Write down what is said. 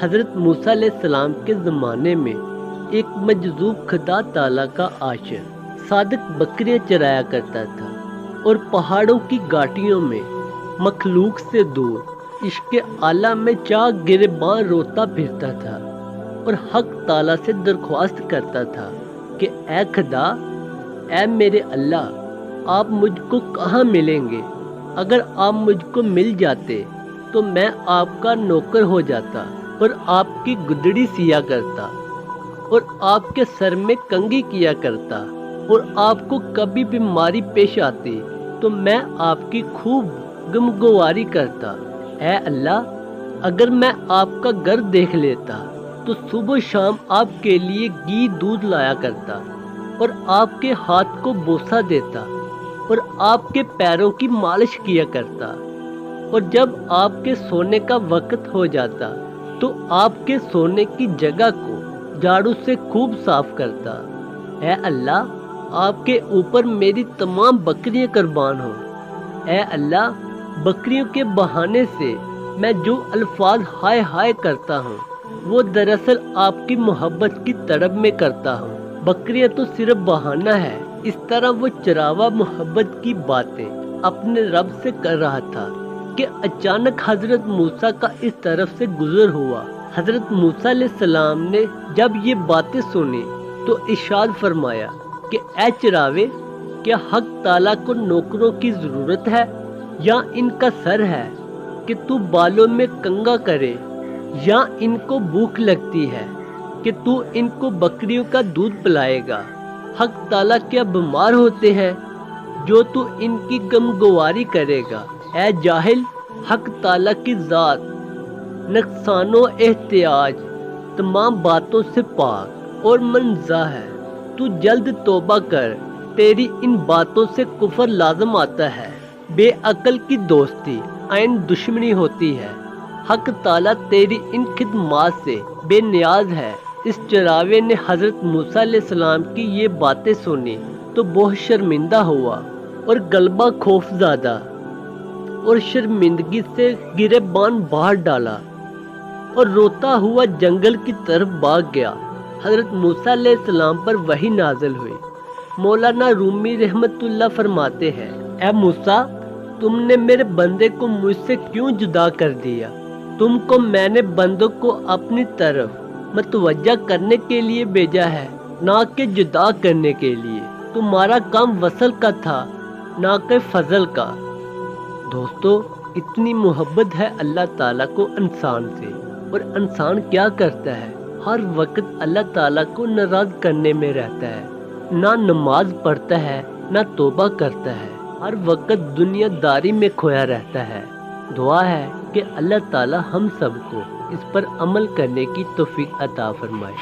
حضرت موسیٰ علیہ السلام کے زمانے میں ایک مجذوب خدا تعالیٰ کا عاشق صادق بکریاں چرایا کرتا تھا اور پہاڑوں کی گھاٹیوں میں مخلوق سے دور عشق اعلیٰ میں چاہ گریباں روتا پھرتا تھا اور حق تعالیٰ سے درخواست کرتا تھا کہ اے خدا، اے میرے اللہ، آپ مجھ کو کہاں ملیں گے؟ اگر آپ مجھ کو مل جاتے تو میں آپ کا نوکر ہو جاتا اور آپ کی گدڑی سیا کرتا اور آپ کے سر میں کنگھی کیا کرتا، اور آپ کو کبھی بیماری پیش آتی تو میں آپ کی خوب غمگواری کرتا۔ اے اللہ، اگر میں آپ کا گھر دیکھ لیتا تو صبح و شام آپ کے لیے گھی دودھ لایا کرتا اور آپ کے ہاتھ کو بوسہ دیتا اور آپ کے پیروں کی مالش کیا کرتا، اور جب آپ کے سونے کا وقت ہو جاتا تو آپ کے سونے کی جگہ کو جھاڑو سے خوب صاف کرتا۔ اے اللہ، آپ کے اوپر میری تمام بکریاں قربان ہوں۔ اے اللہ، بکریوں کے بہانے سے میں جو الفاظ ہائے ہائے کرتا ہوں وہ دراصل آپ کی محبت کی طلب میں کرتا ہوں۔ بکریاں تو صرف بہانہ ہے۔ اس طرح وہ چراوا محبت کی باتیں اپنے رب سے کر رہا تھا کہ اچانک حضرت موسیٰ کا اس طرف سے گزر ہوا۔ حضرت موسیٰ علیہ السلام نے جب یہ باتیں سنی تو ارشاد فرمایا کہ اے چراوے، کیا حق تعالیٰ کو نوکروں کی ضرورت ہے یا ان کا سر ہے کہ تو بالوں میں کنگھا کرے، یا ان کو بھوک لگتی ہے کہ تو ان کو بکریوں کا دودھ پلائے گا؟ حق تعالیٰ کیا بیمار ہوتے ہیں جو تو ان کی غمگواری کرے گا؟ اے جاہل، حق تعالیٰ کی ذات نقصان و احتیاج تمام باتوں سے پاک اور منزہ ہے۔ تو جلد توبہ کر، تیری ان باتوں سے کفر لازم آتا ہے۔ بے عقل کی دوستی عین دشمنی ہوتی ہے۔ حق تعالیٰ تیری ان خدمات سے بے نیاز ہے۔ اس چراوے نے حضرت موسیٰ علیہ السلام کی یہ باتیں سنی تو بہت شرمندہ ہوا اور غلبہ خوف زدہ اور شرمندگی سے گریبان باہر ڈالا اور روتا ہوا جنگل کی طرف بھاگ گیا۔ حضرت موسیٰ علیہ السلام پر وحی نازل ہوئی۔ مولانا رومی رحمت اللہ فرماتے ہیں، اے موسیٰ، تم نے میرے بندے کو مجھ سے کیوں جدا کر دیا؟ تم کو میں نے بندوں کو اپنی طرف متوجہ کرنے کے لیے بھیجا ہے، نہ کہ جدا کرنے کے لیے۔ تمہارا کام وصل کا تھا، نہ کہ فضل کا۔ دوستو، اتنی محبت ہے اللہ تعالیٰ کو انسان سے، اور انسان کیا کرتا ہے؟ ہر وقت اللہ تعالیٰ کو ناراض کرنے میں رہتا ہے، نہ نماز پڑھتا ہے نہ توبہ کرتا ہے، ہر وقت دنیا داری میں کھویا رہتا ہے۔ دعا ہے کہ اللہ تعالیٰ ہم سب کو اس پر عمل کرنے کی توفیق عطا فرمائے۔